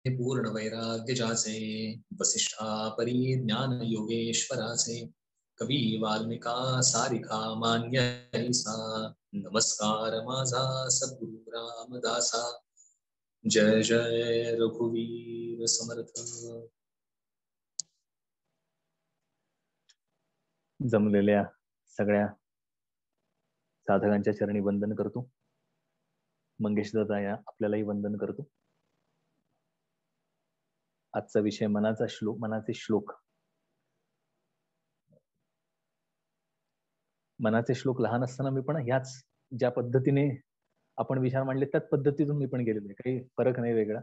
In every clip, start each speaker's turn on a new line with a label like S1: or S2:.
S1: पूर्ण वैराग्य जाचे वसिष्ठा परी ज्ञान योगेश्वराचे कवी वाल्मिका सारिखा मान्य ऐसा नमस्कार माझा सद्गुरु रामदासा जय जय रघुवीर समर्थ.
S2: जमलेल्या सगळ्या साधकांच्या चरणी वंदन करतो. मंगेश दादा या आपल्यालाही वंदन करतो. आजचा विषय मनाचे श्लोक. मनाचे श्लोक लहान असताना मी पण ह्याच ज्या पद्धतीने आपण विचार मांडले त्याच पद्धतीतून मी पण गेलेलो आहे. काही फरक नाही वेगळा.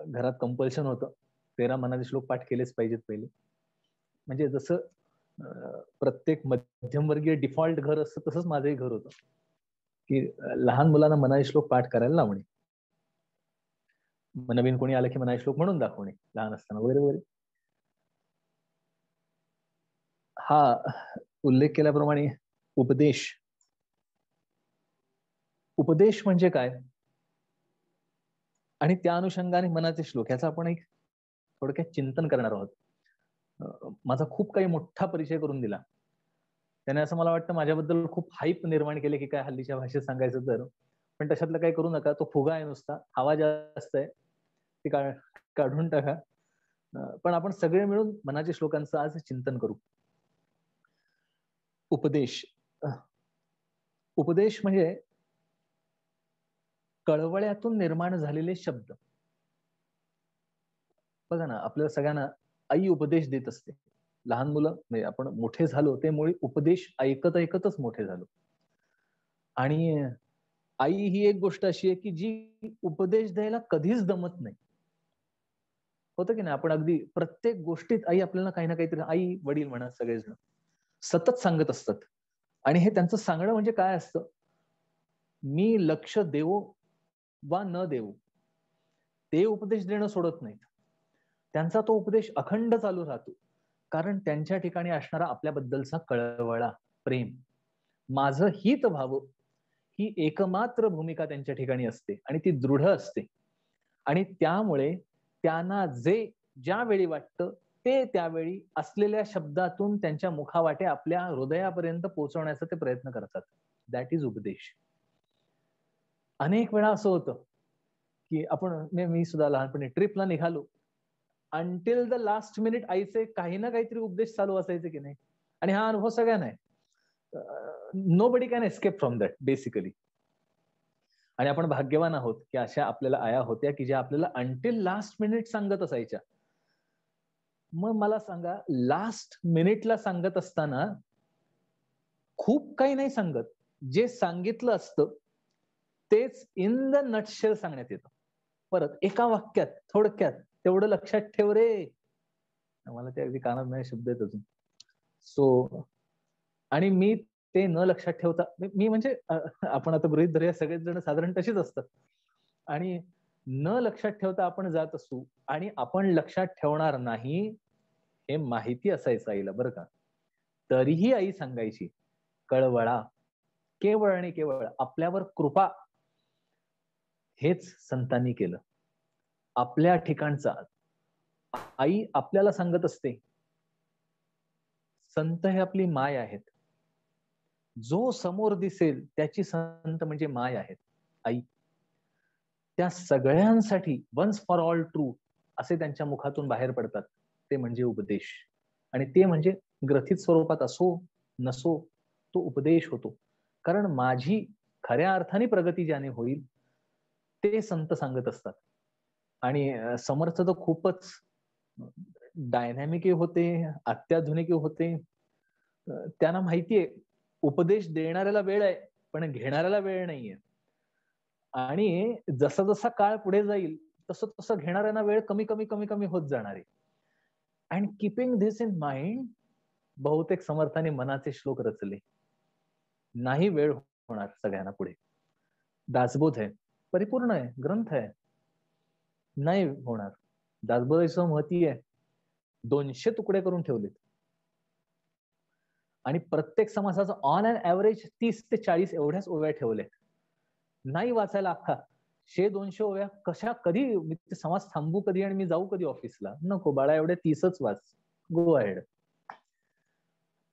S2: घरात कंपल्शन होतं 13 मनाचे श्लोक पाठ केलेच पाहिजेत पहिले. म्हणजे जसं प्रत्येक मध्यमवर्गीय डिफॉल्ट घर असतं तसंच माझंही घर होतं की लहान मुलांना मनाचे श्लोक पाठ करायला लावणे, नवीन कोणी आलं की मनाचे श्लोक म्हणून दाखवणे लहान असताना वगैरे वगैरे. हा उल्लेख केल्याप्रमाणे उपदेश म्हणजे काय आणि त्या अनुषंगाने मनाचे श्लोक याचा आपण एक थोडक्यात चिंतन करणार आहोत. माझा खूप काही मोठा परिचय करून दिला त्याने. असं मला वाटतं माझ्याबद्दल खूप हाईप निर्माण केले की काय हल्लीच्या भाषेत सांगायचं तर. पण तशातलं काही करू नका. तो फुगा आहे नुसता, हवा जास्त आहे ती काढून टाका. पण आपण सगळे मिळून मनाच्या श्लोकांचं आज चिंतन करू. उपदेश म्हणजे कळवळ्यातून निर्माण झालेले शब्द. बघा ना, आपल्याला सगळ्यांना आई उपदेश देत असते. लहान मुलं म्हणजे आपण मोठे झालो ते मुळे उपदेश ऐकत ऐकतच मोठे झालो. आणि आई ही एक गोष्ट अशी आहे की जी उपदेश द्यायला कधीच दमत नाही. होतं की नाही, आपण अगदी प्रत्येक गोष्टीत आई आपल्याला काही ना काहीतरी, आई वडील म्हणा सगळेजण सतत सांगत असतात. आणि हे त्यांचं सांगणं म्हणजे काय असतं, मी लक्ष देवो वा न देवो ते उपदेश देणं सोडत नाहीत. त्यांचा तो उपदेश अखंड चालू राहतो. कारण त्यांच्या ठिकाणी असणारा आपल्याबद्दलचा कळवळा, प्रेम, माझं हित व्हावं ही एकमात्र भूमिका त्यांच्या ठिकाणी असते आणि ती दृढ असते. आणि त्यामुळे त्यांना जे ज्यावेळी वाटतं ते त्यावेळी असलेल्या शब्दातून त्यांच्या मुखावाटे आपल्या हृदयापर्यंत पोहोचवण्याचा ते प्रयत्न करतात. दॅट इज उपदेश. अनेक वेळा असं होतं की मी सुद्धा लहानपणी ट्रिपला निघालो, अंटिल द लास्ट मिनिट आईचे काही ना काहीतरी उपदेश चालू असायचे की नाही. आणि हा अनुभव सगळ्यांना आहे. Nobody can escape from that basically. आणि आपण भाग्यवान आहोत की अशा आपल्याला आया होत्या की ज्या आपल्याला अंटिल लास्ट मिनिट सांगत असायच्या. मग मला सांगा, लास्ट मिनिटला सांगत असताना खूप काही नाही सांगत, जे सांगितलं असतं तेच इन द नटशेल सांगण्यात येतं. परत एका वाक्यात थोडक्यात, तेवढं लक्षात ठेव रे. मला ते अगदी कानात नाही शब्द येत अजून. सो आणि मी ते न लक्षात ठेवता, मी म्हणजे आपण आता गृहीत धरूया सगळेच जण साधारण तशीच असतात. आणि न लक्षात ठेवता आपण जात असू आणि आपण लक्षात ठेवणार नाही हे माहिती असायचं आईला, बरं का. तरीही आई सांगायची, कळवळा, केवळ आणि केवळ आपल्यावर कृपा. हेच संतांनी केलं. आपल्या ठिकाणचा आई आपल्याला सांगत असते, संत हे आपली माय आहेत. जो समोर दिसेल त्याची संत म्हणजे माय आहेत, आई. त्या सगळ्यांसाठी वन्स फॉर ऑल ट्रू असे त्यांच्या मुखातून बाहेर पडतात, ते म्हणजे उपदेश. आणि ते म्हणजे ग्रथित स्वरूपात असो नसो तो उपदेश होतो. कारण माझी खऱ्या अर्थाने प्रगती ज्याने होईल ते संत सांगत असतात. आणि समर्थ तर खूपच डायनॅमिक होते, अत्याधुनिक होते. त्यांना माहितीये उपदेश देणाऱ्याला वेळ आहे पण घेणाऱ्याला वेळ नाहीये. आणि जसा जसा काळ पुढे जाईल तसं तसं घेणाऱ्यांना वेळ कमी कमी कमी कमी होत जाणार आहे. And keeping this in mind बहुतेक समर्थाने मनाचे श्लोक रचले. नाही वेळ होणार सगळ्यांना पुढे. दासबोध आहे, परिपूर्ण आहे, ग्रंथ आहे, नाही होणार. दासबोधाचं महती आहे, 200 तुकडे करून ठेवलेत. आणि प्रत्येक समासाचं ऑन अँड ऍव्हरेज 30 ते 40 एवढ्याच ओव्या ठेवल्यात. नाही वाचायला अख्खा. 100-200 ओव्या कशा, कधी समाज थांबू कधी आणि मी जाऊ कधी ऑफिसला? नको बाळा, एवढ्या 30च वाच, गो अहेड.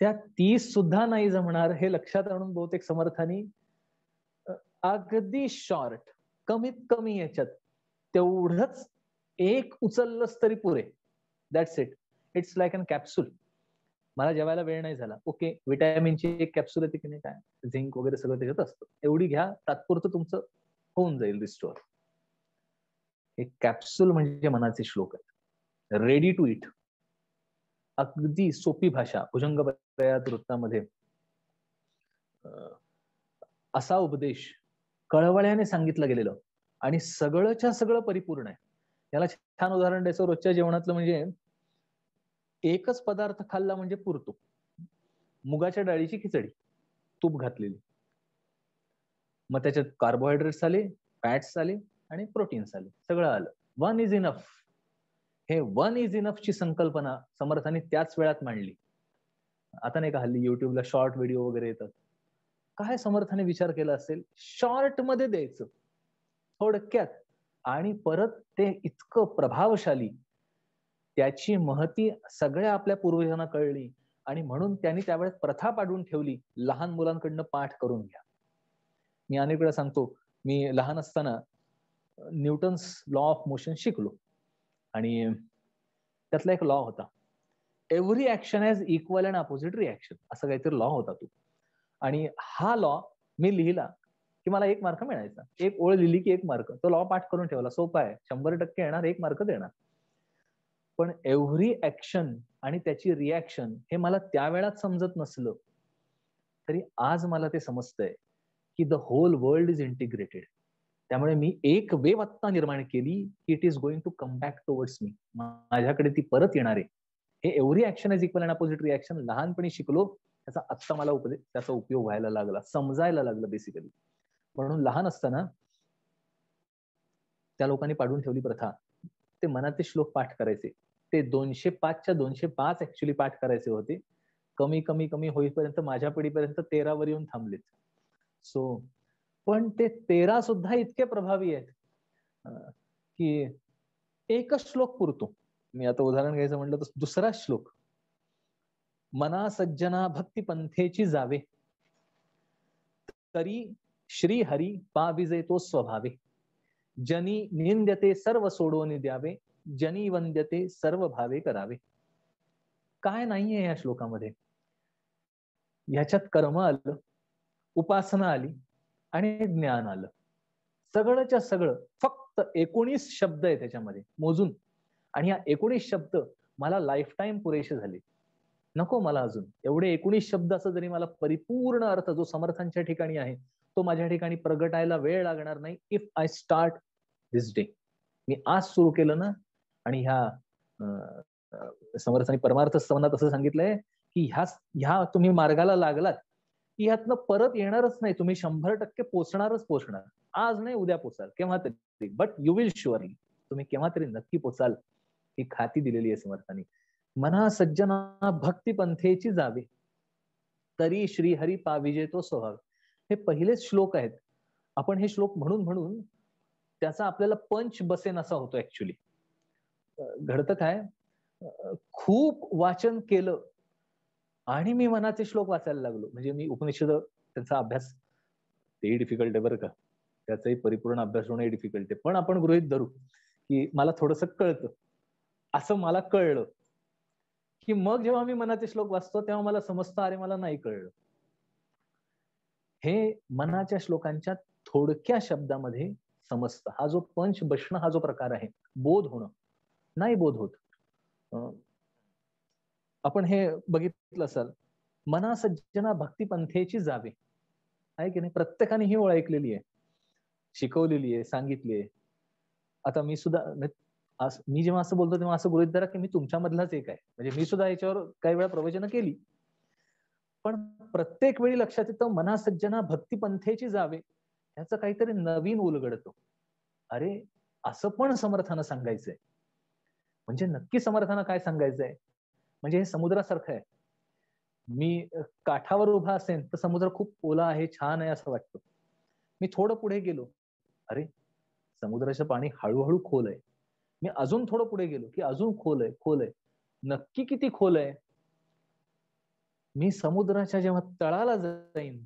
S2: त्या 30 सुद्धा नाही जमणार हे लक्षात आणून बहुतेक समर्थांनी अगदी शॉर्ट, कमीत कमी याच्यात तेवढंच एक उचललंच तरी पुरे. That's it. It's like an capsule. मला जेवायला वेळ नाही झाला, ओके, विटॅमिनची एक कॅप्सूल येते की नाही, काय झिंक वगैरे सगळं त्याच्यात असतं, एवढी घ्या, तात्पुरतं तुमचं होऊन जाईल रिस्टोअर. हे कॅप्सूल म्हणजे मनाचे श्लोक आहेत, रेडी टू इट. अगदी सोपी भाषा, भुजंग पर्यायात वृत्तामध्ये असा उपदेश कळवळ्याने सांगितलं गेलेलं आणि सगळंच्या सगळं परिपूर्ण आहे. याला छान उदाहरण द्यायचं रोजच्या जेवणातलं, म्हणजे एकच पदार्थ खाल्ला म्हणजे पुरतो, मुगाच्या डाळीची खिचडी, तूप घातलेली, मग त्याच्यात कार्बोहायड्रेट्स आले, फॅट्स आले आणि प्रोटीन्स आले, सगळं आलं. 1 इज इनफ. हे 1 इज इनफ ची संकल्पना समर्थांनी त्याच वेळात मांडली. आता नाही का हल्ली युट्यूबला शॉर्ट व्हिडिओ वगैरे येतात, काय समर्थाने विचार केला असेल, शॉर्ट मध्ये द्यायचं, थोडक्यात, आणि परत ते इतकं प्रभावशाली, त्याची महती सगळ्या आपल्या पूर्वजांना कळली आणि म्हणून त्यांनी त्यावेळेस प्रथा पाडून ठेवली, लहान मुलांकडनं पाठ करून घ्या. मी अनेक वेळा सांगतो, मी लहान असताना न्यूटन्स लॉ ऑफ मोशन शिकलो आणि त्यातला एक लॉ होता, every action has equal and opposite reaction, असं काहीतरी लॉ होता तो. आणि हा लॉ मी लिहिला की मला 1 मार्क मिळायचा. एक ओळ लिहिली की 1 मार्क. तो लॉ पाठ करून ठेवला, सोपा आहे, 100% येणार, 1 मार्क देणार. पण एव्हरी ऍक्शन आणि त्याची रिॲक्शन हे मला त्यावेळात समजत नसलं तरी आज मला ते समजतंय की the whole world is integrated. त्यामुळे मी एक वेव आत्ता निर्माण केली की it is going to come back towards me, माझ्याकडे ती परत येणार आहे. हे every action is equal and opposite reaction लहानपणी शिकलो, त्याचा आत्ता मला त्याचा उपयोग व्हायला लागला, समजायला लागलं बेसिकली. म्हणून लहान असताना त्या लोकांनी पाडून ठेवली प्रथा, ते मनाचे श्लोक पाठ करायचे, ते 205च्या 205 ऍक्च्युली पाठ करायचे होते. कमी कमी कमी होईपर्यंत माझ्या पिढीपर्यंत 13 वर येऊन थांबलेत. सो पण ते 13 सुद्धा इतके प्रभावी आहेत की एकच श्लोक पुरतो. मी आता उदाहरण घ्यायचं म्हटलं तर दुसरा श्लोक, मना सज्जना भक्ती पंथेची जावे, तरी श्री हरी पाविजे तो स्वभावे, जनी निंद्यते सर्व सोडून द्यावे, जनी वंद्यते सर्व भावे करावे. काय नाहीये या श्लोकामध्ये? ह्याच्यात कर्म आलं, उपासना आली आणि ज्ञान आलं, सगळंच्या सगळं. फक्त 19 शब्द आहे त्याच्यामध्ये मोजून, आणि या 19 शब्द मला लाईफ टाईम पुरेसे झाले. नको मला अजून एवढे 19 शब्द असं जरी मला परिपूर्ण अर्थ जो समर्थांच्या ठिकाणी आहे तो माझ्या ठिकाणी प्रगटायला वेळ लागणार नाही. If I start this day, मी आज सुरू केलं ना, आणि ह्या समर्थांनी परमार्थ स्तवनात असं सांगितलंय की ह्या तुम्ही मार्गाला लागलात की ह्यातनं परत येणारच नाही, तुम्ही 100% पोचणार. आज नाही, उद्या पोचाल, केव्हा तरी, बट यू विल शुअरली, तुम्ही केव्हा तरी नक्की पोचाल, ही खाती दिलेली आहे समर्थांनी. मना सज्जना भक्ती पंथेची जावे, तरी श्रीहरी पाविजे तो स्वभाव. हे पहिलेच श्लोक आहेत. आपण हे श्लोक म्हणून म्हणून त्याचा आपल्याला पंच बसेन असा होतो. ऍक्च्युली घडतं काय, खूप वाचन केलं आणि मी मनाचे श्लोक वाचायला लागलो, म्हणजे मी उपनिषद त्यांचा अभ्यास, ते डिफिकल्ट आहे बरं का, त्याचाही परिपूर्ण अभ्यास होणं डिफिकल्ट आहे, पण आपण गृहीत धरू की मला थोडंसं कळतं. असं मला कळलं की मग जेव्हा मी मनाचे श्लोक वाचतो तेव्हा मला समजतं, अरे मला नाही कळलं. हे मनाच्या श्लोकांच्या थोडक्या शब्दामध्ये समजतं. हा जो पंच बसणं हा जो प्रकार आहे, बोध होणं, नाही बोध होत. आपण हे बघितलं असाल, मना सज्जना भक्ती पंथेची जावे, आहे की नाही? प्रत्येकाने ही ओळ ऐकलेली आहे, शिकवलेली आहे, सांगितली आहे. आता मी सुद्धा, मी जेव्हा असं बोलतो तेव्हा असं गृहीत धरा की मी तुमच्यामधलाच एक आहे, म्हणजे मी सुद्धा याच्यावर काही वेळा प्रवचनं केली, पण प्रत्येक वेळी लक्षात येतं मना सज्जना भक्ती पंथेची जावे, ह्याचं काहीतरी नवीन उलगडतो. अरे असं पण समर्थानं सांगायचंय, म्हणजे नक्की समर्थानं काय सांगायचंय, म्हणजे हे समुद्रासारखं आहे. मी काठावर उभा असेल तर समुद्र खूप ओला आहे, छान आहे असं वाटतं. मी थोडं पुढे गेलो, अरे समुद्राचं पाणी हळूहळू खोल आहे. मी अजून थोडं पुढे गेलो की अजून खोल आहे, खोल आहे. नक्की किती खोल आहे? मी समुद्राच्या जेव्हा तळाला जाईन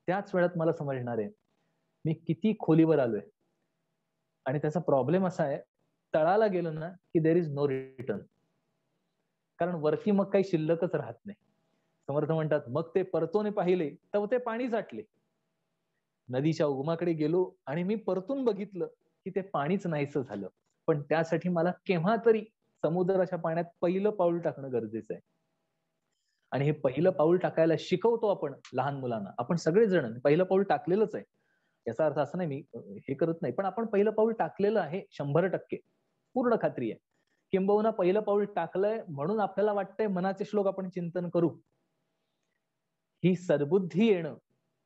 S2: त्याच वेळात मला समजणार आहे मी किती खोलीवर आलोय. आणि त्याचा प्रॉब्लेम असा आहे, तळाला गेलो ना की देर इज नो रिटर्न. कारण वरती मग काही शिल्लकच राहत नाही. समर्थ म्हणतात मग ते परतोने पाहिले तर ते पाणी साठले. नदीच्या उगमाकडे गेलो आणि मी परतून बघितलं की ते पाणीच नाहीसं झालं. पण त्यासाठी मला केव्हा तरी समुद्राच्या पाण्यात पहिलं पाऊल टाकणं गरजेचं आहे. आणि हे पहिलं पाऊल टाकायला शिकवतो आपण लहान मुलांना. आपण सगळेजण पहिलं पाऊल टाकलेलंच आहे. याचा अर्थ असं नाही मी हे करत नाही, पण आपण पहिलं पाऊल टाकलेलं आहे 100%. पूर्ण खात्री आहे. किंबहुना पहिलं पाऊल टाकलंय म्हणून आपल्याला वाटतंय मनाचे श्लोक आपण चिंतन करू. ही सद्बुद्धी येणं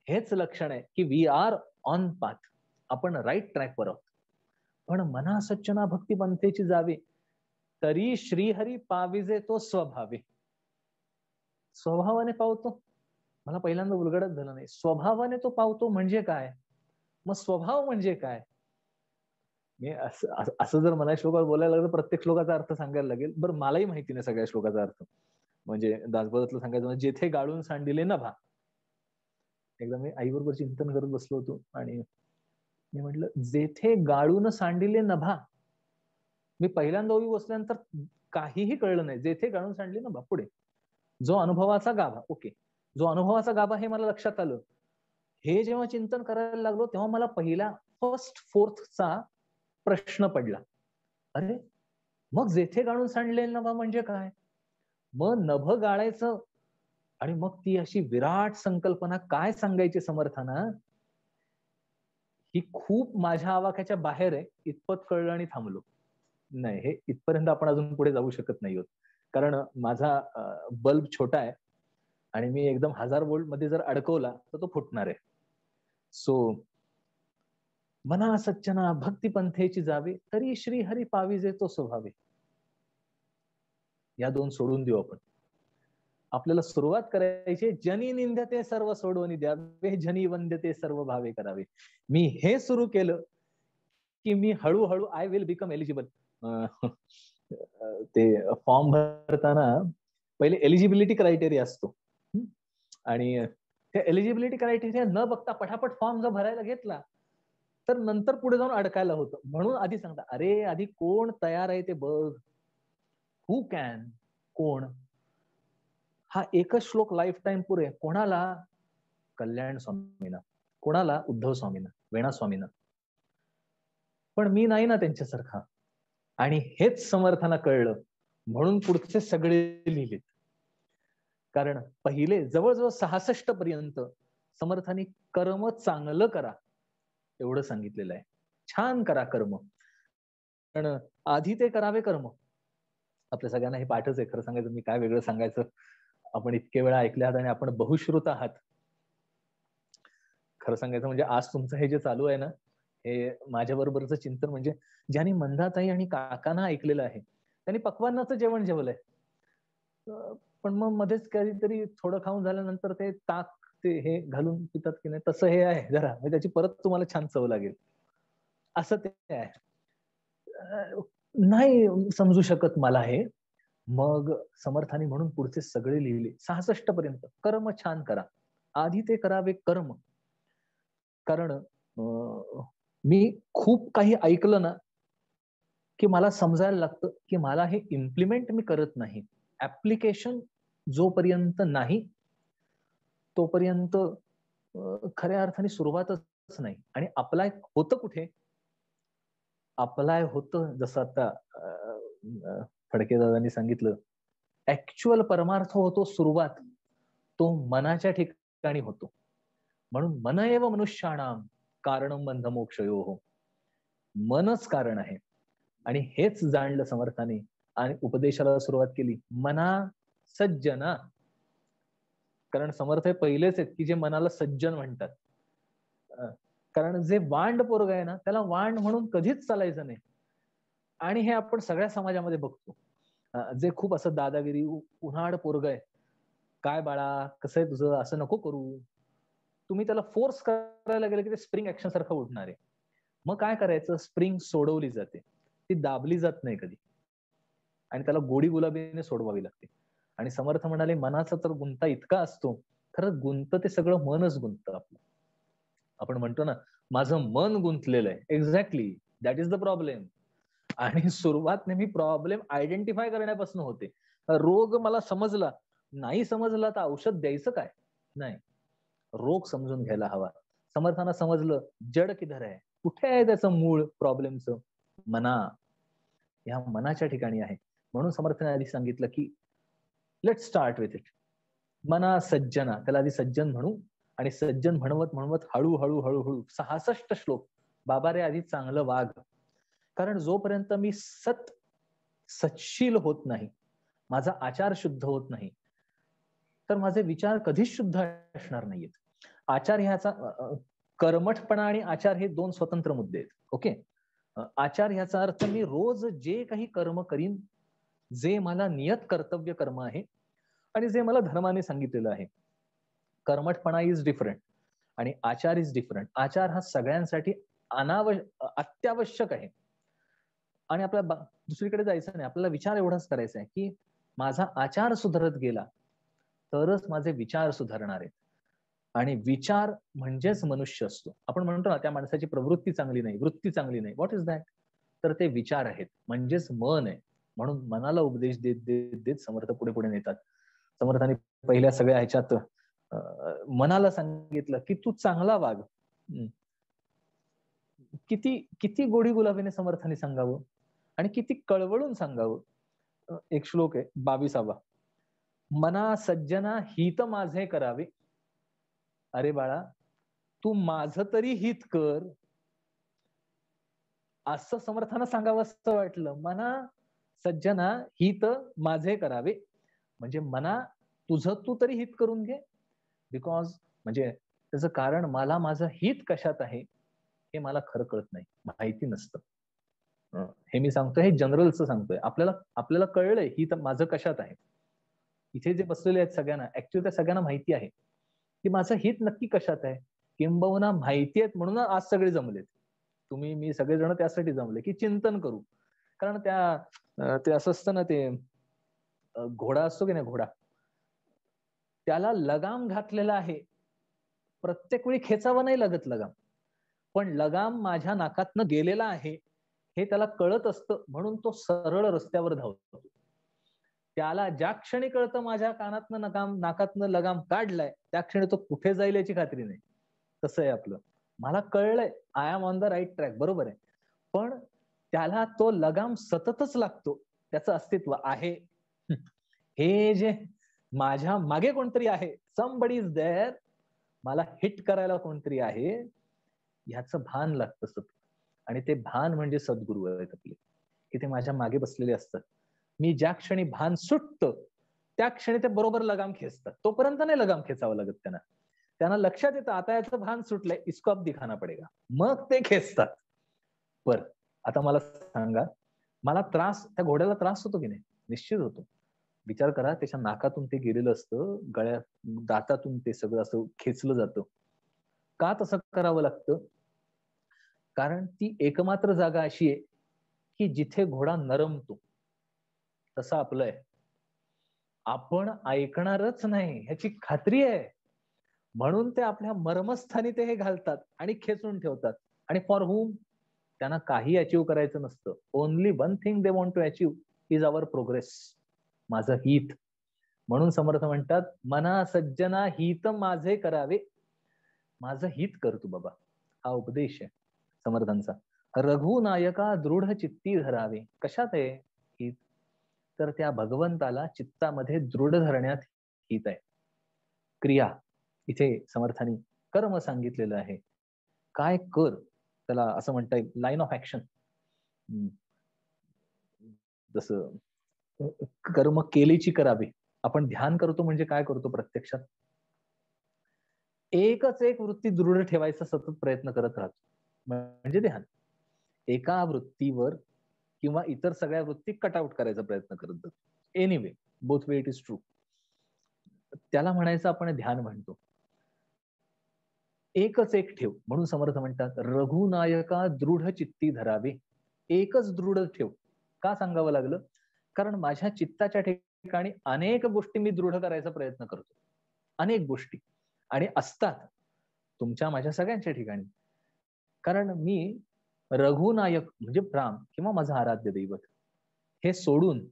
S2: हेच लक्षण आहे की वी आर ऑन पाथ. आपण राईट ट्रॅकवर आहोत. पण मना सज्जना भक्ती पंथेची जावे तरी श्रीहरी पाविजे तो स्वभावे. स्वभावाने पावतो. मला पहिल्यांदा उलगडत झालं नाही. स्वभावाने तो पावतो म्हणजे काय? मग स्वभाव म्हणजे काय? मी असं जर मला श्लोकात बोलायला लागलं प्रत्येक श्लोकाचा अर्थ सांगायला लागेल. बरं मलाही माहिती नाही सगळ्या श्लोकाचा अर्थ. म्हणजे दासबोधातलं सांगायचं म्हणजे जेथे गाळून सांडिले नभा. एकदा मी आईबरोबर चिंतन करत बसलो होतो आणि मी म्हटलं जेथे गाळून सांडिले नभा. मी पहिल्यांदा ओवी बसल्यानंतर काहीही कळलं नाही. जेथे गाळून सांडले नभा. पुढे जो अनुभवाचा गाभा. ओके, जो अनुभवाचा गाभा हे मला लक्षात आलं. हे जेव्हा चिंतन करायला लागलो तेव्हा मला पहिला फर्स्ट फोर्थचा प्रश्न पडला. अरे मग जेथे गाळून सांडले नभा म्हणजे काय? मग नभ गाळायचं आणि मग ती अशी विराट संकल्पना काय सांगायची समर्थाना, ही खूप माझ्या आवाक्याच्या बाहेर आहे. इतपत कळलं आणि थांबलो. नाही, हे इथपर्यंत आपण अजून पुढे जाऊ शकत नाही आहोत. कारण माझा बल्ब छोटा आहे आणि मी एकदम 1000 वोल्ट मध्ये जर अडकवला तर तो फुटणार आहे. सो मना सज्जना भक्ती पंथेची जावे तरी श्रीहरी पाविजे तो स्वभावे. या दोन सोडून देऊ आपण. आपल्याला सुरुवात करायची जनी निंदते सर्व सोडवून द्यावे जनी वंद्यते सर्व भावे करावे. मी हे सुरू केलं की मी हळूहळू आय विल बिकम एलिजिबल. ते फॉर्म भरताना पहिले एलिजिबिलिटी क्रायटेरिया असतो आणि त्या एलिजिबिलिटी क्रायटेरिया न बघता पटापट फॉर्म जर भरायला घेतला तर नंतर पुढे जाऊन अडकायला होतं. म्हणून आधी सांगता अरे आधी कोण तयार आहे ते बघ. हु कॅन, कोण. हा एकच श्लोक लाईफ टाइम पुरे. कोणाला? कल्याण स्वामींना, कोणाला? उद्धव स्वामींना, वेणा स्वामींना. पण मी नाही ना त्यांच्यासारखा. आणि हेच समर्थांना कळलं म्हणून पुढचे सगळे लिहिलेत. कारण पहिले जवळजवळ 66 पर्यंत समर्थांनी कर्म चांगलं करा एवढं सांगितलेलं आहे. छान करा कर्म. पण आधी ते करावे कर्म. आपल्या सगळ्यांना हे पाठच आहे. खरं सांगायचं मी काय वेगळं सांगायचं. आपण इतके वेळा ऐकले आहात आणि आपण बहुश्रुत आहात. खरं सांगायचं म्हणजे आज तुमचं हे जे चालू आहे ना, हे माझ्या बरोबरचं चिंतन म्हणजे ज्यांनी मंदाताई आणि काकांना ऐकलेलं आहे त्यांनी पक्वान्नाचं जेवण जेवलंय. पण मग मध्येच काहीतरी थोडं खाऊन झाल्यानंतर ते ताक ते हे घालून पितात की नाही, तसं हे आहे जरा. म्हणजे त्याची परत तुम्हाला छान चव लागेल असं ते आहे. नाही समजू शकत मला हे. मग समर्थानी म्हणून पुढचे सगळे लिहिले 66 पर्यंत. कर्म छान करा. आधी ते करावे कर्म. कारण मी खूप काही ऐकलं ना की मला समजायला लागतं की मला हे इम्प्लिमेंट मी करत नाही. ऍप्लिकेशन जोपर्यंत नाही तोपर्यंत खऱ्या अर्थाने सुरुवातच नाही. आणि अप्लाय होतं कुठे? अप्लाय होतं जसं आता फडके दादांनी सांगितलं, ऍक्च्युअल परमार्थ होतो सुरुवात तो मनाच्या ठिकाणी होतो. म्हणून मन एव मनुष्याणाम कारणम बंध मोक्षयोः. मनच कारण आहे. आणि हेच जाणलं समर्थाने आणि उपदेशाला सुरुवात केली मना सज्जना. कारण समर्थ हे पहिलेच आहेत की जे मनाला सज्जन म्हणतात. कारण जे वांड पोरग आहे ना त्याला वांड म्हणून कधीच चालायचं नाही. आणि हे आपण सगळ्या समाजामध्ये बघतो. जे खूप असं दादागिरी उन्हाळ पोरग आहे, काय बाळा कसं आहे तुझं, असं नको करू. तुम्ही त्याला फोर्स करायला गेलं की ते स्प्रिंग ऍक्शन सारखं उडणार आहे. मग काय करायचं, स्प्रिंग सोडवली जाते, ती दाबली जात नाही कधी, आणि त्याला गोडी गुलाबीने सोडवावी लागते. आणि समर्थ म्हणाले मनाचा तर गुंता इतका असतो, खरं गुंत ते सगळं मनच गुंत आपलं. आपण म्हणतो ना माझं मन गुंतलेलं आहे, exactly that is the problem. आणि सुरुवात नेहमी प्रॉब्लेम आयडेंटिफाय करण्यापासून होते. रोग मला समजला, नाही समजला तर औषध द्यायचं काय, नाही, रोग समजून घ्यायला हवा. समर्थांना समजलं जड किधर आहे, कुठे आहे त्याचं मूळ प्रॉब्लेमचं, मना, ह्या मनाच्या ठिकाणी आहे. म्हणून समर्थाने आधी सांगितलं की लेट स्टार्ट विथ इट. मना सज्जना, त्याला आधी सज्जन म्हणू, आणि सज्जन म्हणवत म्हणवत हळूहळू हळूहळू 66 श्लोक. बाबा रे आधी चांगलं वाग, कारण जोपर्यंत मी सत्शील होत नाही, माझा आचार शुद्ध होत नाही, तर माझे विचार कधीच शुद्ध असणार नाहीयेत. आचार ह्याचा कर्मठपणा आणि आचार हे दोन स्वतंत्र मुद्दे आहेत. ओके, आचार ह्याचा अर्थ मी रोज जे काही कर्म करीन, जे मला नियत कर्तव्य कर्म आहे आणि जे मला धर्माने सांगितलेलं आहे. कर्मठपणा इज डिफरंट आणि आचार इज डिफरंट. आचार हा सगळ्यांसाठी अत्यावश्यक आहे. आणि आपल्याला दुसरीकडे जायचं नाही, आपल्याला विचार एवढाच करायचा आहे की माझा आचार सुधारत गेला तरच माझे विचार सुधारणार आहेत. आणि विचार म्हणजेच मनुष्य असतो. आपण म्हणतो ना त्या माणसाची प्रवृत्ती चांगली नाही, वृत्ती चांगली नाही, व्हॉट इज दॅट, तर ते विचार आहेत, म्हणजेच मन आहे. म्हणून मनाला उपदेश देत देत देत समर्थ पुढे पुढे नेतात. समर्थाने पहिल्या सगळ्या ह्याच्यात मनाला सांगितलं की तू चांगला वाग. किती किती गोडी गुलाबीने समर्थाने सांगावं आणि किती कळवळून सांगावं. एक श्लोक आहे 22वा, मना सज्जना हित माझे करावे. अरे बाळा, तू माझं तरी हित कर, असं समर्थानं सांगावं असं वाटलं. मना सज्जना हित माझे करावे, म्हणजे मना तुझं तू तरी हित करून घे. बिकॉज म्हणजे त्याचं कारण मला माझं हित कशात आहे हे मला खरं कळत नाही, माहिती नसतं. हे मी सांगतोय, हे जनरलचं सांगतोय. आपल्याला कळलंय हित माझं कशात आहे. इथे जे बसलेले आहेत सगळ्यांना, ऍक्च्युअली त्या सगळ्यांना माहिती आहे की माझं हित नक्की कशात आहे. किंबहुना माहिती आहेत म्हणून आज सगळे जमलेत. तुम्ही मी सगळेजण त्यासाठी जमले की चिंतन करू. कारण ते असं असतं ना, ते घोडा असतो की नाही, घोडा, त्याला लगाम घातलेला आहे, प्रत्येक वेळी खेचावं नाही लागत लगाम, पण लगाम माझ्या नाकातनं गेलेला आहे हे त्याला कळत असतं, म्हणून तो सरळ रस्त्यावर धावतो. त्याला ज्या क्षणी कळतं माझ्या नाकातनं लगाम काढलाय, त्या क्षणी तो कुठे जाईल याची खात्री नाही. तसं आहे आपलं. मला कळलंय I am on the right track, बरोबर आहे, पण त्याला तो लगाम सततच लागतो, त्याचं अस्तित्व आहे. हे जे माझ्या मागे कोणतरी आहे, समबडी इज देअर, मला हिट करायला कोणतरी आहे, ह्याचं भान लागतं सतत. आणि ते भान म्हणजे सद्गुरू आहेत आपले, की ते माझ्या मागे बसलेले असतात. मी ज्या क्षणी भान सुटतं त्या क्षणी ते बरोबर लगाम खेचतात. तोपर्यंत नाही लगाम खेचावं लागत त्यांना लक्षात येतं आता याचं भान सुटलंय, इसको अब दिखाना पडेगा, मग ते खेचतात. बर, आता मला सांगा, मला त्रास, त्या घोड्याला त्रास होतो की नाही? निश्चित होतो. विचार करा, त्याच्या नाकातून ते गेलेलं असतं, गळ्यात दातातून ते सगळं असं खेचलं जातं. का तसं करावं लागतं? कारण ती एकमात्र जागा अशी आहे की जिथे घोडा नरमतो. तसं आपलं आहे, आपण ऐकणारच नाही ह्याची खात्री आहे, म्हणून ते आपल्या मर्मस्थानी ते हे घालतात आणि खेचून ठेवतात. आणि फॉर हुम? त्यांना काही अचीव करायचं नसतं. Only one thing they want to achieve is our progress, माझं हित. म्हणून समर्थ म्हणतात, मना सज्जना हित माझे करावे. माझं हित कर तू बाबा, हा उपदेश आहे समर्थांचा. रघुनायका दृढ चित्ती धरावे. कशात आहे हित? तर त्या भगवंताला चित्तामध्ये दृढ धरण्यात हित आहे. क्रिया, इथे समर्थांनी कर्म सांगितलेलं आहे. काय कर, त्याला असं म्हणता येईल लाईन ऑफ ऍक्शन. जसं कर्म केलेची करावे. आपण ध्यान करतो म्हणजे काय करतो प्रत्यक्षात? एकच एक वृत्ती दृढ ठेवायचा सतत प्रयत्न करत राहतो, म्हणजे ध्यान. एका वृत्तीवर किंवा इतर सगळ्या वृत्ती कट आउट करायचा प्रयत्न करत जातो. Anyway, both way it is true. त्याला म्हणायचं आपण ध्यान म्हणतो. एकच एक ठेव, म्हणून समर्थ म्हणतात रघुनायका दृढ चित्ती धरावे. एकच दृढ ठेव. का सांगावं लागलं? कारण माझ्या चित्ताच्या ठिकाणी अनेक गोष्टी मी दृढ करायचा प्रयत्न करतो, अनेक गोष्टी, आणि असतात तुमच्या माझ्या सगळ्यांच्या ठिकाणी. कारण मी रघुनायक म्हणजे राम किंवा माझं आराध्य दैवत हे सोडून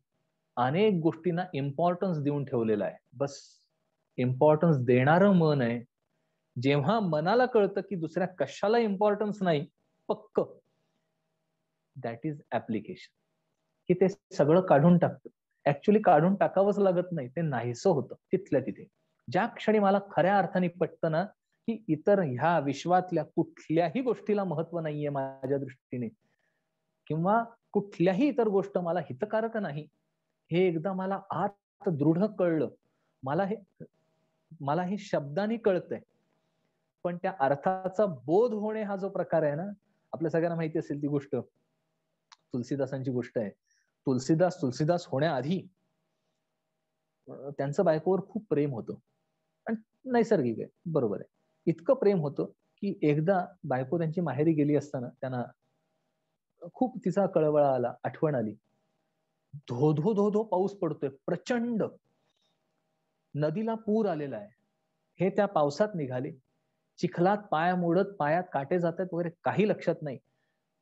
S2: अनेक गोष्टींना इम्पॉर्टन्स देऊन ठेवलेलं आहे. बस इम्पॉर्टन्स देणारं मन आहे. जेव्हा मनाला कळतं की दुसऱ्या कशाला इम्पॉर्टन्स नाही, पक्क, दॅट इज ऍप्लिकेशन, की ते सगळं काढून टाकतं. ऍक्च्युली काढून टाकावंच लागत नाही, ते नाहीसं होतं तिथल्या तिथे. ज्या क्षणी मला खऱ्या अर्थाने पटतं ना की इतर ह्या विश्वातल्या कुठल्याही गोष्टीला महत्व नाहीये माझ्या दृष्टीने, किंवा कुठल्याही इतर गोष्ट मला हितकारक नाही, हे एकदा मला आत दृढ कळलं, मला हे शब्दांनी कळतंय, पण त्या अर्थाचा बोध होणे हा जो प्रकार आहे ना, आपल्या सगळ्यांना माहिती असेल ती गोष्ट, तुलसीदासांची गोष्ट आहे. तुलसीदास होण्याआधी त्यांचं बायकोवर खूप प्रेम होतं, आणि नैसर्गिक आहे, बरोबर आहे. इतकं प्रेम होतं की एकदा बायको त्यांची माहेरी गेली असताना त्यांना खूप तिचा कळवळा आला, आठवण आली. धो धो धो धो पाऊस पडतोय प्रचंड, नदीला पूर आलेला आहे. हे त्या पावसात निघाले, चिखलात पाय मोडत, पायात काटे जातात वगैरे काही लक्षात नाही,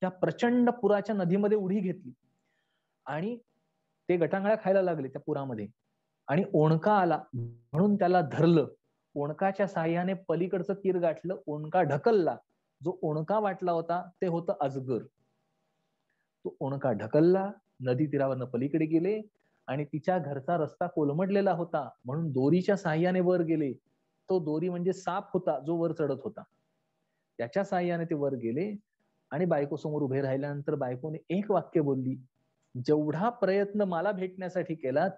S2: त्या प्रचंड पुराच्या नदीमध्ये उडी घेतली आणि ते गटांगळ्या खायला लागले त्या पुरामध्ये. आणि ओणका आला म्हणून त्याला धरलं, ओणकाच्या साह्याने पलीकडचं तीर गाठलं, ओणका ढकलला, जो ओणका वाटला होता ते होतं अजगर. तो ओणका ढकलला, नदी तीरावरनं पलीकडे गेले, आणि तिच्या घरचा रस्ता कोलमडलेला होता म्हणून दोरीच्या साह्याने वर गेले. तो दोरी म्हणजे साप होता जो वर चढत होता, त्याच्या साह्याने ते वर गेले. आणि बायको समोर उभे राहिल्यानंतर बायकोने एक वाक्य बोलली, जेवढा प्रयत्न मला भेटण्यासाठी केलात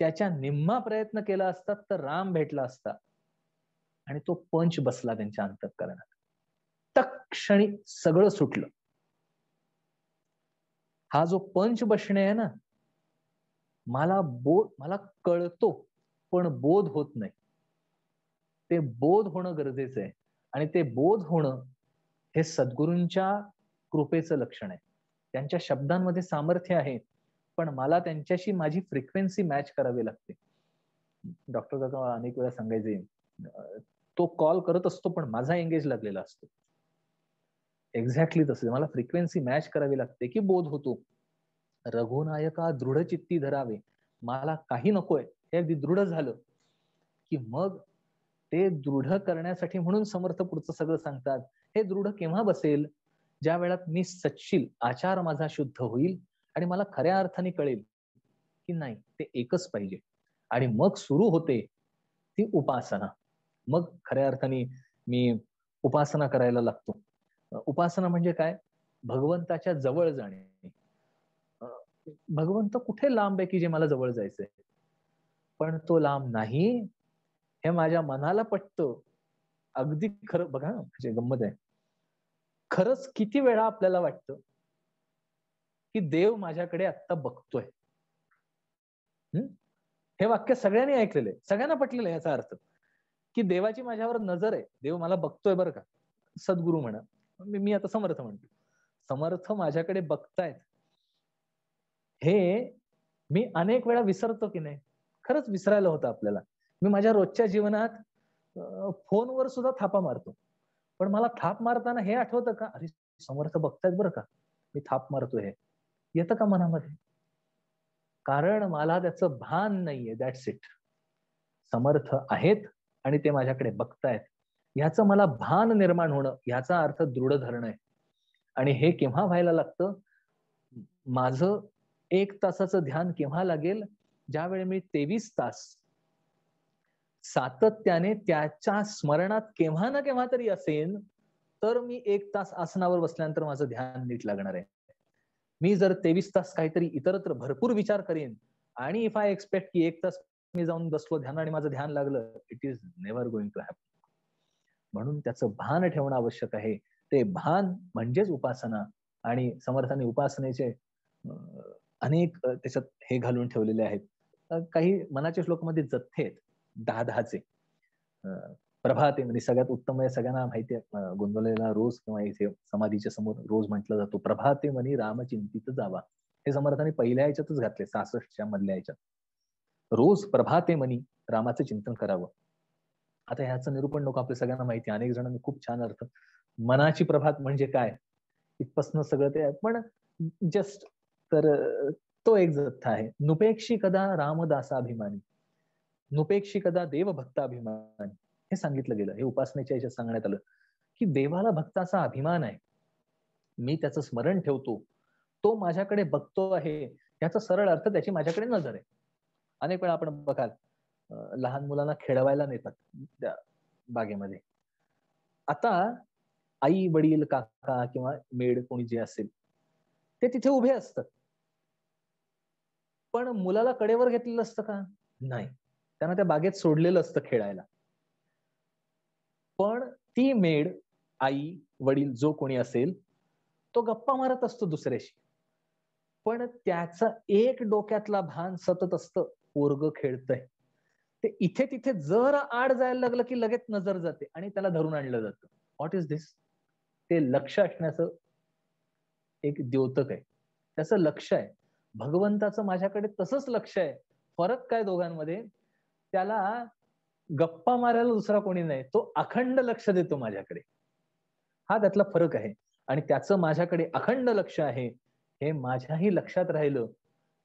S2: त्याच्या निम्मा प्रयत्न केला असता तर राम भेटला असता. आणि तो पंच बसला त्यांच्या अंतःकरणात. तत्क्षणी सगळं सुटलं. हा जो पंच बसणे आहे ना, मला कळतो पण बोध होत नाही. ते बोध होणं गरजेचं आहे, आणि ते बोध होणं हे सद्गुरूंच्या कृपेचं लक्षण आहे. त्यांच्या शब्दांमध्ये सामर्थ्य आहे, पण मला त्यांच्याशी माझी फ्रिक्वेन्सी मॅच करावी लागते. डॉक्टर काका अनेक वेळा सांगायचे, तो कॉल करत असतो पण माझा एंगेज लागलेला असतो. एक्झॅक्टली तसं मला फ्रिक्वेन्सी मॅच करावी लागते की बोध होतो. रघुनायका दृढ चित्ती धरावे, मला काही नकोय हे अगदी दृढ झालं की मग ते दृढ करण्यासाठी म्हणून समर्थ पुढचं सगळं सांगतात. हे दृढ केव्हा बसेल? ज्या वेळात मी सच्शील, आचार माझा शुद्ध होईल आणि मला खऱ्या अर्थाने कळेल की नाही ते एकच पाहिजे. आणि मग सुरू होते ती उपासना. मग खऱ्या अर्थाने मी उपासना करायला लागतो. उपासना म्हणजे काय? भगवंताच्या जवळ जाणे. भगवंत कुठे लांब आहे की जे मला जवळ जायचंय, पण तो लांब नाही हे माझ्या मनाला पटतं. अगदी खरं बघा, म्हणजे गंमत आहे, खरंच किती वेळा आपल्याला वाटतं की देव माझ्याकडे आत्ता बघतोय. हे वाक्य सगळ्यांनी ऐकलेलं आहे, सगळ्यांना पटलेलं आहे. याचा अर्थ की देवाची माझ्यावर नजर आहे, देव मला बघतोय बरं का. सद्गुरू म्हणा, मी आता समर्थ म्हणतो, समर्थ माझ्याकडे बघतायत. हे मी अनेक वेळा विसरतो की नाही? खरंच विसरायला होतं आपल्याला. मी माझ्या रोजच्या जीवनात फोनवर सुद्धा थापा मारतो, पण मला थाप मारताना हे आठवतं का, अरे समर्थ बघतायत बरं का, मी थाप मारतोय, हे येतं का मनामध्ये? कारण मला त्याचं भान नाहीये. That's it. समर्थ आहेत आणि ते माझ्याकडे बघतायत ह्याचं मला भान निर्माण होणं, ह्याचा अर्थ दृढ धरणं आहे. आणि हे केव्हा व्हायला लागतं? माझं 1 तासाचं ध्यान केव्हा लागेल? ज्यावेळी मी 23 तास सातत्याने त्याच्या स्मरणात केव्हा ना केव्हा तरी असेन, तर मी 1 तास आसनावर बसल्यानंतर माझं ध्यान नीट लागणार आहे. मी जर 23 तास काहीतरी इतरत्र भरपूर विचार करेन आणि इफ आय एक्सपेक्ट की 1 तास मी जाऊन बसलो ध्यान आणि माझं ध्यान लागलं, it is never going to happen. म्हणून त्याचं भान ठेवणं आवश्यक आहे. ते भान म्हणजेच उपासना. आणि समर्थांनी उपासनेचे अनेक त्याच्यात हे घालून ठेवलेले आहेत. काही मनाच्या श्लोकामध्ये जथ्थे आहेत 10-10चे. प्रभाते म्हणे सगळ्यात उत्तम आहे, सगळ्यांना माहिती आहे, गोंधळलेला रोज किंवा इथे समाधीच्या समोर रोज म्हटलं जातो, प्रभाते म्हणे राम चिंतित जावा. हे समर्थाने पहिल्या ह्याच्यातच घातले, 66च्या मधल्या ह्याच्यात. रोज प्रभाते म्हणी रामाचं चिंतन करावं. आता ह्याचं निरूपण नको, आपल्या सगळ्यांना माहिती आहे, अनेक जणांनी खूप छान अर्थ, मनाची प्रभात म्हणजे काय इथपासून सगळं ते, पण जस्ट तर तो एक जथ्था आहे. नुपेक्षी कदा रामदासाभिमानी, नुपेक्षी कदा देव भक्ताभिमानी, हे सांगितलं गेलं. हे उपासनेच्या याच्यात सांगण्यात आलं की देवाला भक्ताचा अभिमान आहे, मी त्याचं स्मरण ठेवतो, तो माझ्याकडे बघतो आहे, याचा सरळ अर्थ त्याची माझ्याकडे नजर आहे. अनेक वेळा आपण बघाल लहान मुलांना खेळवायला नेतात त्या बागेमध्ये. आता आई वडील काका किंवा मेड कोणी जे असेल ते तिथे उभे असतात, पण मुलाला कडेवर घेतलेलं असतं का? नाही, त्यांना त्या बागेत सोडलेलं असतं खेळायला. पण ती मेड, आई वडील जो कोणी असेल तो गप्पा मारत असतो दुसऱ्याशी, पण त्याचा एक डोक्यातला भान सतत असतं, पोरग खेळतंय. ते इथे तिथे जर आड जायला लागलं की लगेच नजर जाते आणि त्याला धरून आणलं जातं. व्हॉट इज दिस? ते लक्ष असण्याचं एक द्योतक आहे, त्याचं लक्ष आहे. भगवंताचं माझ्याकडे तसंच लक्ष आहे. फरक काय दोघांमध्ये? त्याला गप्पा मारायला दुसरा कोणी नाही, तो अखंड लक्ष देतो माझ्याकडे, हा त्यातला फरक आहे. आणि त्याचं माझ्याकडे अखंड लक्ष आहे हे माझ्याही लक्षात राहिलं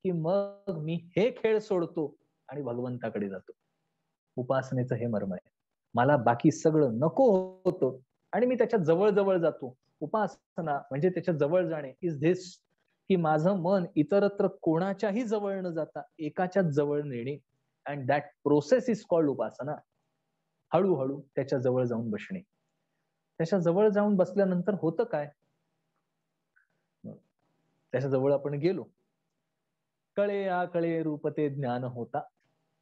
S2: की मग मी हे खेळ सोडतो आणि भगवंताकडे जातो. उपासनेचं हे मर्म आहे. मला बाकी सगळं नको होतं आणि मी त्याच्या जवळ जवळ जातो. उपासना म्हणजे त्याच्या जवळ जाणे इज धिस, की माझं मन इतरत्र कोणाच्याही जवळ न जाता एकाच्या जवळ नेणे, and that process is called उपासना. हळूहळू त्याच्या जवळ जाऊन बसणे. त्याच्या जवळ जाऊन बसल्यानंतर होतं काय? त्याच्या जवळ आपण गेलो, कळे आकळे रूप ते ज्ञान होता,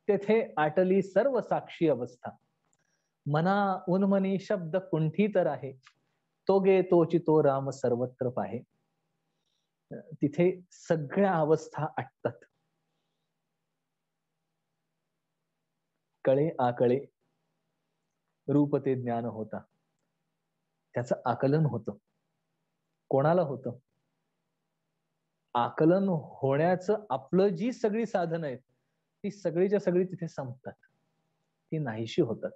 S2: तेथे आटली सर्व साक्षी अवस्था. मना उन्मनी शब्द कुंठित आहे, तोगे तोची तो राम सर्वत्र पाहे. तिथे सगळ्या अवस्था आटतात. कळे आकळे रूप ते ज्ञान होता, त्याचं आकलन होतं. कोणाला होतं? आकलन होण्याचं आपलं जी सगळी साधनं आहेत ती सगळीच्या सगळी तिथे संपतात, ती नाहीशी होतात.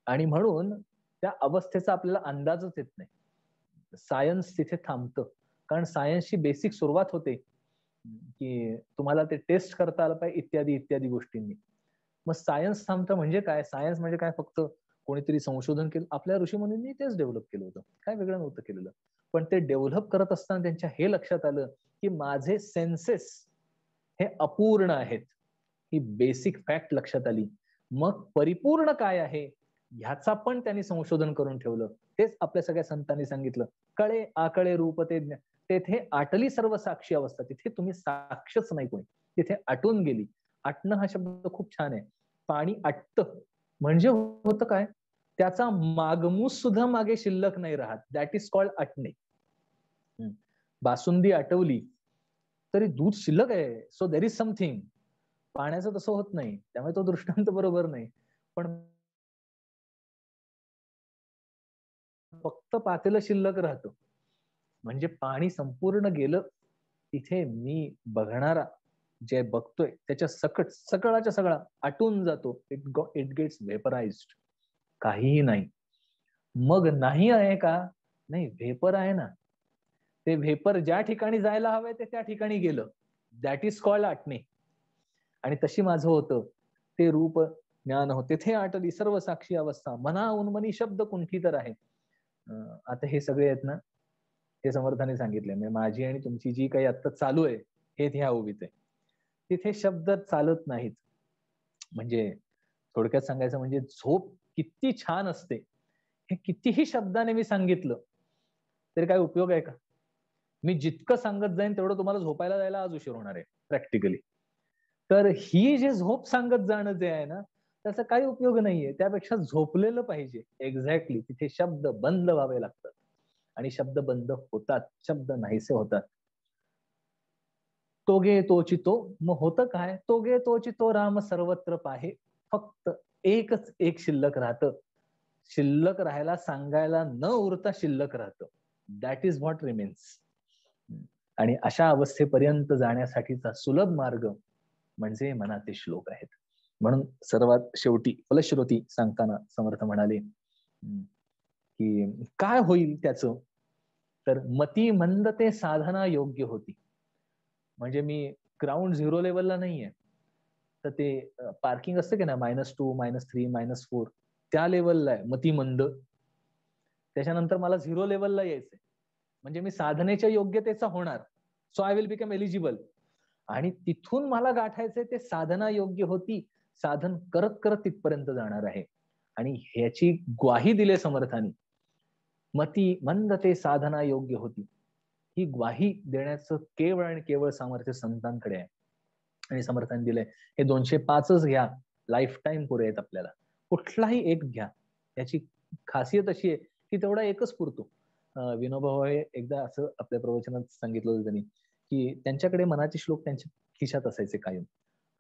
S2: आणि म्हणून त्या अवस्थेचा आपल्याला अंदाजच येत नाही. सायन्स तिथे थांबतं, कारण सायन्सची बेसिक सुरुवात होते की तुम्हाला ते टेस्ट करता आलं पाहिजे इत्यादी इत्यादी गोष्टींनी. मग सायन्स थांबतं म्हणजे काय? सायन्स म्हणजे काय? फक्त कोणीतरी संशोधन केलं, आपल्या ऋषीमुनींनी तेच डेव्हलप केलं होतं, काय वेगळं नव्हतं केलेलं. पण ते डेव्हलप करत असताना त्यांच्या हे लक्षात आलं की माझे सेन्सेस हे अपूर्ण आहेत. ही बेसिक फॅक्ट लक्षात आली. मग परिपूर्ण काय आहे ह्याचा पण त्यांनी संशोधन करून ठेवलं. तेच आपल्या सगळ्या संतांनी सांगितलं, कळे आकळे रूप ते ज्ञान, तेथे आटली सर्व साक्षी अवस्था. तिथे तुम्ही साक्षच नाही कोणी, तिथे आटून गेली. आटणं हा शब्द खूप छान आहे. पाणी आटतं म्हणजे होतं काय? त्याचा मागमूस सुद्धा मागे शिल्लक नाही राहत. दॅट इज कॉल्ड आटणे. बासुंदी आटवली तरी दूध शिल्लक आहे, सो देर इज समथिंग. पाण्याचं तसं होत नाही, त्यामुळे तो दृष्टांत बरोबर नाही. पण फक्त पातेलं शिल्लक राहतं म्हणजे पाणी संपूर्ण गेलं. तिथे मी बघणारा जे बघतोय त्याच्या सकट सगळाच्या सगळा आटून जातो. इट गेट्स वेपराइज्ड, काहीही नाही. मग नाही आहे का? नाही, व्हेपर आहे ना. ते व्हेपर ज्या ठिकाणी जायला हवंय ते त्या ठिकाणी गेलं. दॅट इज कॉल्ड आटणे. आणि तशी माझं होतं ते रूप ज्ञान हो, तेथे आटली सर्व साक्षी अवस्था, मना उन्मनी शब्द कुंठित आहे. आता हे सगळे आहेत ना, हे समर्थाने सांगितले. म्हणजे माझी आणि तुमची जी काही आता चालू आहे हे ह्या उभीत आहे, तिथे शब्द चालत नाहीत. म्हणजे थोडक्यात सांगायचं म्हणजे झोप किती छान असते हे कितीही शब्दाने मी सांगितलं तरी काय उपयोग आहे का? मी जितकं सांगत जाईन तेवढं तुम्हाला झोपायला जायला आज उशीर होणार आहे प्रॅक्टिकली. तर ही जे झोप सांगत जाणं जे आहे ना, त्याचा काही उपयोग नाहीये. त्यापेक्षा झोपलेलं पाहिजे. एक्झॅक्टली तिथे शब्द बंद व्हावे लागतात आणि शब्द बंद होतात, शब्द नाहीसे होतात. तोगे तोची तो, मग होतं काय? तोगे तोची तो राम सर्वत्र पाहे. फक्त एकच एक शिल्लक राहतं, शिल्लक राहायला सांगायला न उरता शिल्लक राहतं. That is what remains. आणि अशा अवस्थेपर्यंत जाण्यासाठीचा सुलभ मार्ग म्हणजे मनाचे श्लोक आहेत. म्हणून सर्वात शेवटी फलश्रुती सांगताना समर्थ म्हणाले की काय होईल त्याचं, तर मती मंद ते साधना योग्य होती. म्हणजे मी ग्राउंड झिरो लेवलला नाहीये, तर ते पार्किंग असतं की ना -2, -3, -4 त्या लेवलला आहे मती मंद. त्याच्यानंतर मला झिरो लेवलला यायचंय, म्हणजे मी साधनेच्या योग्यतेचा होणार. So I will become eligible. आणि तिथून मला गाठायचंय ते साधना योग्य होती, साधन करत करत तिथपर्यंत जाणार आहे. आणि ह्याची ग्वाही दिले समर्थांनी, मती मंद ते साधना योग्य होती. ही ग्वाही देण्याचं केवळ आणि केवळ सामर्थ्य संतांकडे आहे. आणि समर्थांनी दिलंय हे 205च घ्या, लाईफ टाईम पुरे आहेत आपल्याला. कुठलाही एक घ्या. त्याची खासियत अशी आहे की तेवढा एकच पुरतो. विनोबा भावे एकदा असं आपल्या प्रवचनात सांगितलं होतं त्यांनी, की त्यांच्याकडे मनाचे श्लोक त्यांच्या खिशात असायचे कायम.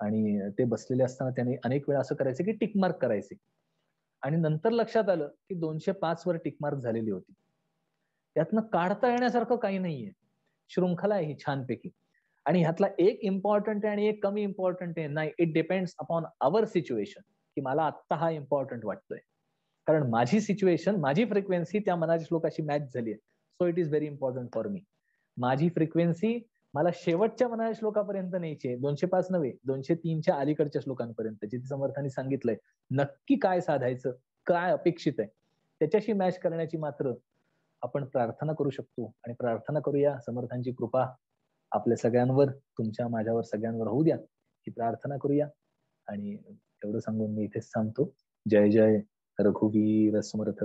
S2: आणि ते बसलेले असताना त्यांनी अनेक वेळा असं करायचे की टिकमार्क करायचे. आणि नंतर लक्षात आलं की 205 वर टिकमार्क झालेली होती. त्यातनं काढता येण्यासारखं काही नाहीये. शृंखला आहे ही छानपैकी. आणि ह्यातला एक इम्पॉर्टंट आहे आणि एक कमी इम्पॉर्टंट आहे. नाही, it depends upon our situation, की मला आत्ता हा इम्पॉर्टंट वाटतोय. कारण माझी सिच्युएशन, माझी फ्रिक्वेन्सी त्या मनाच्या श्लोकाशी मॅच झाली आहे. So it is very important for me. माझी फ्रिक्वेन्सी मला शेवटच्या मनाच्या श्लोकापर्यंत न्यायची आहे. 205 नव्हे, 203च्या अलीकडच्या श्लोकांपर्यंत, जिथे समर्थांनी सांगितलंय नक्की काय साधायचं, काय अपेक्षित आहे, त्याच्याशी मॅच करण्याची मात्र आपण प्रार्थना करू शकतो. आणि प्रार्थना करूया समर्थांची कृपा आपल्या सगळ्यांवर, तुमच्या माझ्यावर सगळ्यांवर होऊ द्या, ही प्रार्थना करूया. आणि एवढं सांगून मी इथेच थांबतो. जय जय रघुवीर समर्थ.